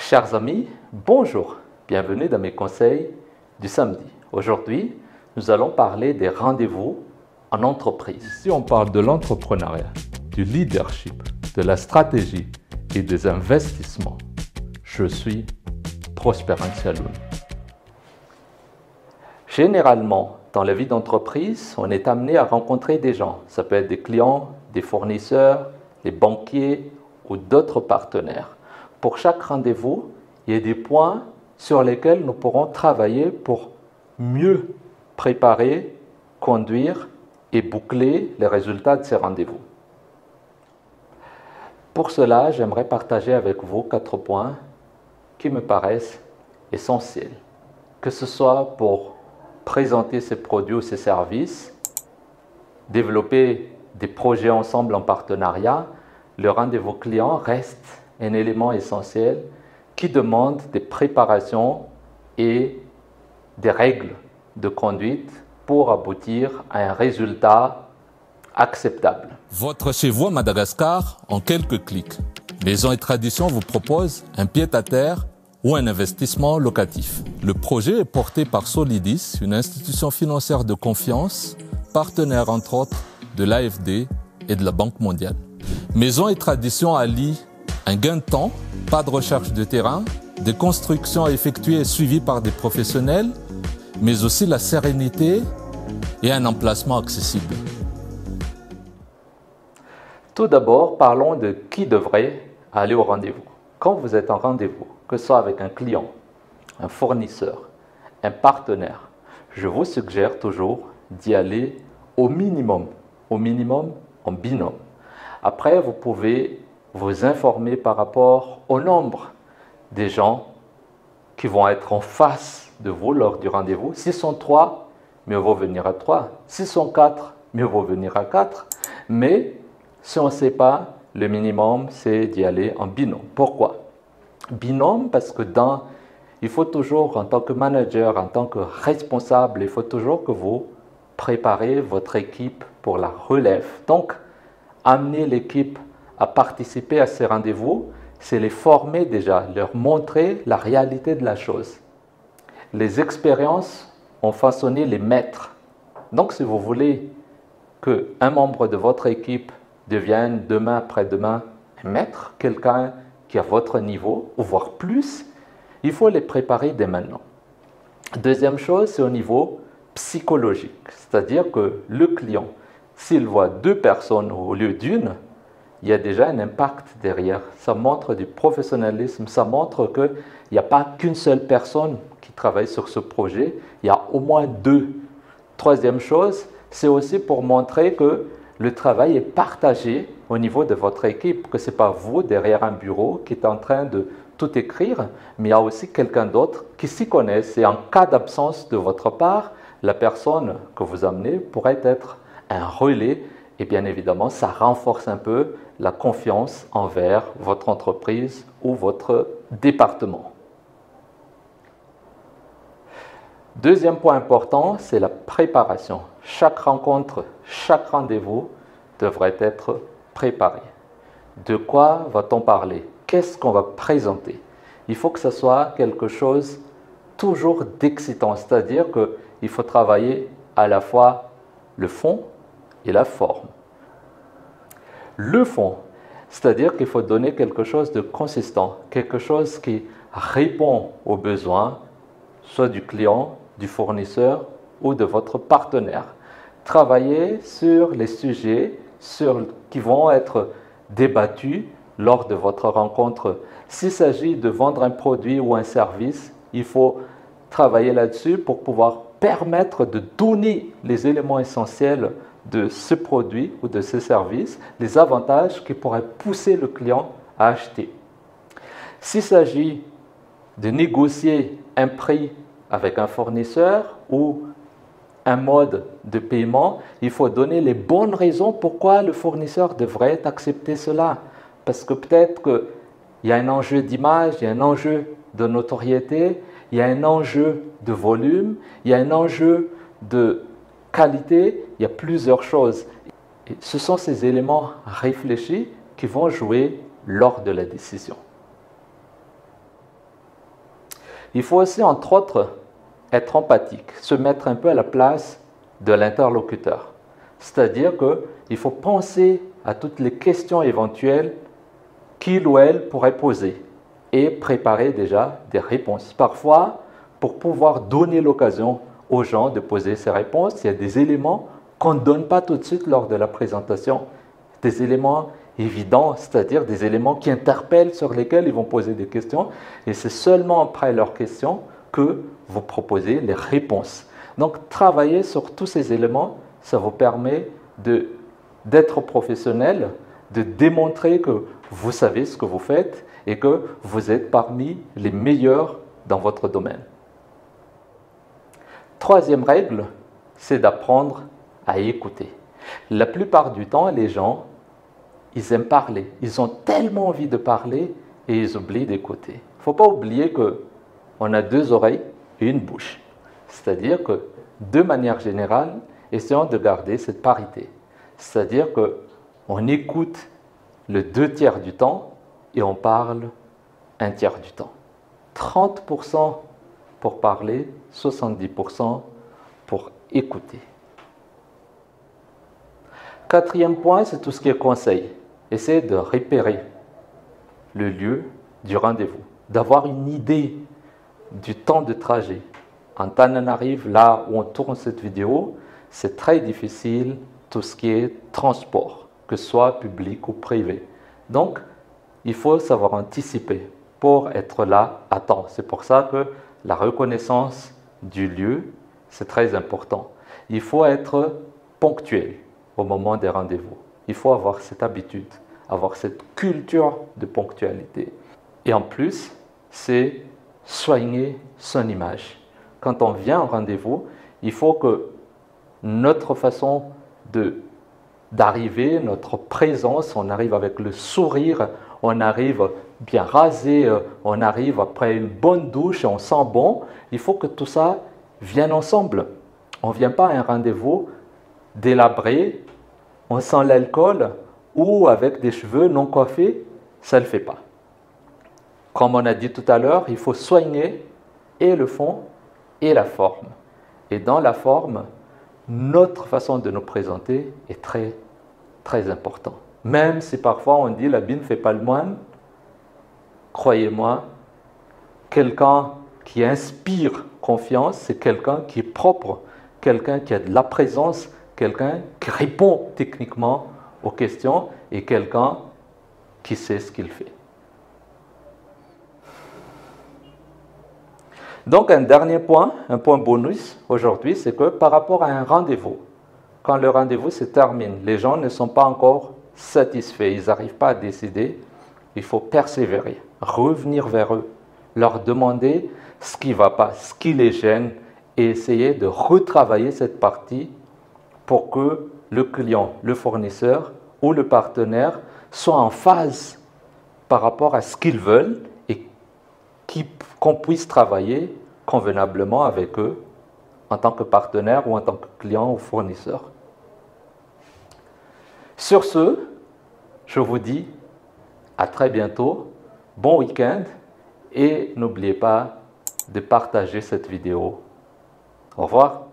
Chers amis, bonjour, bienvenue dans mes conseils du samedi. Aujourd'hui, nous allons parler des rendez-vous en entreprise. Si on parle de l'entrepreneuriat, du leadership, de la stratégie et des investissements, je suis Prosper Antialoun. Généralement, dans la vie d'entreprise, on est amené à rencontrer des gens. Ça peut être des clients, des fournisseurs, des banquiers ou d'autres partenaires. Pour chaque rendez-vous, il y a des points sur lesquels nous pourrons travailler pour mieux préparer, conduire et boucler les résultats de ces rendez-vous. Pour cela, j'aimerais partager avec vous 4 points qui me paraissent essentiels. Que ce soit pour présenter ses produits ou ses services, développer des projets ensemble en partenariat, le rendez-vous client reste un élément essentiel qui demande des préparations et des règles de conduite pour aboutir à un résultat acceptable. Votre chez vous à Madagascar en quelques clics. Maison et Tradition vous propose un pied-à-terre ou un investissement locatif. Le projet est porté par Solidis, une institution financière de confiance, partenaire entre autres de l'AFD et de la Banque mondiale. Maison et Tradition allie un gain de temps, pas de recherche de terrain, des constructions effectuées et suivies par des professionnels, mais aussi la sérénité et un emplacement accessible. Tout d'abord, parlons de qui devrait aller au rendez-vous. Quand vous êtes en rendez-vous, que ce soit avec un client, un fournisseur, un partenaire, je vous suggère toujours d'y aller au minimum en binôme. Après, vous pouvez vous informer par rapport au nombre des gens qui vont être en face de vous lors du rendez-vous. S'ils sont 3, mieux vaut venir à 3. S'ils sont 4, mieux vaut venir à 4. Mais si on ne sait pas, le minimum, c'est d'y aller en binôme. Pourquoi? Binôme, parce que il faut toujours, en tant que manager, en tant que responsable, il faut toujours que vous préparez votre équipe pour la relève. Donc, amener l'équipe à participer à ces rendez-vous, c'est les former déjà, leur montrer la réalité de la chose. Les expériences ont façonné les maîtres. Donc, si vous voulez qu'un membre de votre équipe devienne demain, après-demain, un maître, quelqu'un qui est à votre niveau, ou voire plus, il faut les préparer dès maintenant. Deuxième chose, c'est au niveau psychologique. C'est-à-dire que le client, s'il voit 2 personnes au lieu d'une, il y a déjà un impact derrière. Ça montre du professionnalisme, ça montre qu'il n'y a pas qu'une seule personne qui travaille sur ce projet, il y a au moins 2. Troisième chose, c'est aussi pour montrer que le travail est partagé au niveau de votre équipe, que ce n'est pas vous derrière un bureau qui est en train de tout écrire, mais il y a aussi quelqu'un d'autre qui s'y connaît. Et en cas d'absence de votre part, la personne que vous amenez pourrait être un relais. Et bien évidemment, ça renforce un peu la confiance envers votre entreprise ou votre département. Deuxième point important, c'est la préparation. Chaque rencontre, chaque rendez-vous devrait être préparé. De quoi va-t-on parler? Qu'est-ce qu'on va présenter? Il faut que ce soit quelque chose toujours d'excitant, c'est-à-dire qu'il faut travailler à la fois le fond et la forme. Le fond, c'est-à-dire qu'il faut donner quelque chose de consistant, quelque chose qui répond aux besoins, soit du client, du fournisseur ou de votre partenaire. Travailler sur les sujets qui vont être débattus lors de votre rencontre. S'il s'agit de vendre un produit ou un service, il faut travailler là-dessus pour pouvoir permettre de donner les éléments essentiels de ce produit ou de ce service, les avantages qui pourraient pousser le client à acheter. S'il s'agit de négocier un prix avec un fournisseur ou un mode de paiement, il faut donner les bonnes raisons pourquoi le fournisseur devrait accepter cela. Parce que peut-être qu'il y a un enjeu d'image, il y a un enjeu de notoriété, il y a un enjeu de volume, il y a un enjeu de qualité, il y a plusieurs choses. Et ce sont ces éléments réfléchis qui vont jouer lors de la décision. Il faut aussi, entre autres, être empathique, se mettre un peu à la place de l'interlocuteur. C'est-à-dire qu'il faut penser à toutes les questions éventuelles qu'il ou elle pourrait poser et préparer déjà des réponses. Parfois, pour pouvoir donner l'occasion aux gens de poser ces réponses, il y a des éléments qu'on ne donne pas tout de suite lors de la présentation. Des éléments évidents, c'est-à-dire des éléments qui interpellent, sur lesquels ils vont poser des questions. Et c'est seulement après leurs questions que vous proposez les réponses. Donc, travailler sur tous ces éléments, ça vous permet d'être professionnel, de démontrer que vous savez ce que vous faites et que vous êtes parmi les meilleurs dans votre domaine. Troisième règle, c'est d'apprendre à écouter. La plupart du temps, les gens, ils aiment parler. Ils ont tellement envie de parler et ils oublient d'écouter. Il ne faut pas oublier qu'on a deux oreilles et une bouche. C'est-à-dire que, de manière générale, essayons de garder cette parité. C'est-à-dire qu'on écoute le 2/3 du temps et on parle 1/3 du temps. 30% pour parler, 70% pour écouter. Quatrième point, c'est tout ce qui est conseil. Essayez de repérer le lieu du rendez-vous, d'avoir une idée du temps de trajet. En temps on arrive là où on tourne cette vidéo, c'est très difficile tout ce qui est transport, que ce soit public ou privé. Donc, il faut savoir anticiper pour être là à temps. C'est pour ça que la reconnaissance du lieu, c'est très important. Il faut être ponctuel au moment des rendez-vous. Il faut avoir cette habitude, avoir cette culture de ponctualité. Et en plus, c'est soigner son image. Quand on vient au rendez-vous, il faut que notre façon d'arriver, notre présence, on arrive avec le sourire, on arrive bien rasé, on arrive après une bonne douche, on sent bon. Il faut que tout ça vienne ensemble. On ne vient pas à un rendez-vous délabré, on sent l'alcool ou avec des cheveux non coiffés, ça ne le fait pas. Comme on a dit tout à l'heure, il faut soigner et le fond et la forme. Et dans la forme, notre façon de nous présenter est très, très important. Même si parfois on dit l'habit ne fait pas le moine, croyez-moi, quelqu'un qui inspire confiance, c'est quelqu'un qui est propre, quelqu'un qui a de la présence, quelqu'un qui répond techniquement aux questions et quelqu'un qui sait ce qu'il fait. Donc un dernier point, un point bonus aujourd'hui, c'est que par rapport à un rendez-vous, quand le rendez-vous se termine, les gens ne sont pas encore satisfaits, ils n'arrivent pas à décider, il faut persévérer, revenir vers eux, leur demander ce qui ne va pas, ce qui les gêne et essayer de retravailler cette partie pour que le client, le fournisseur ou le partenaire soient en phase par rapport à ce qu'ils veulent et qu'on puisse travailler convenablement avec eux en tant que partenaire ou en tant que client ou fournisseur. Sur ce, je vous dis à très bientôt, bon week-end et n'oubliez pas de partager cette vidéo. Au revoir.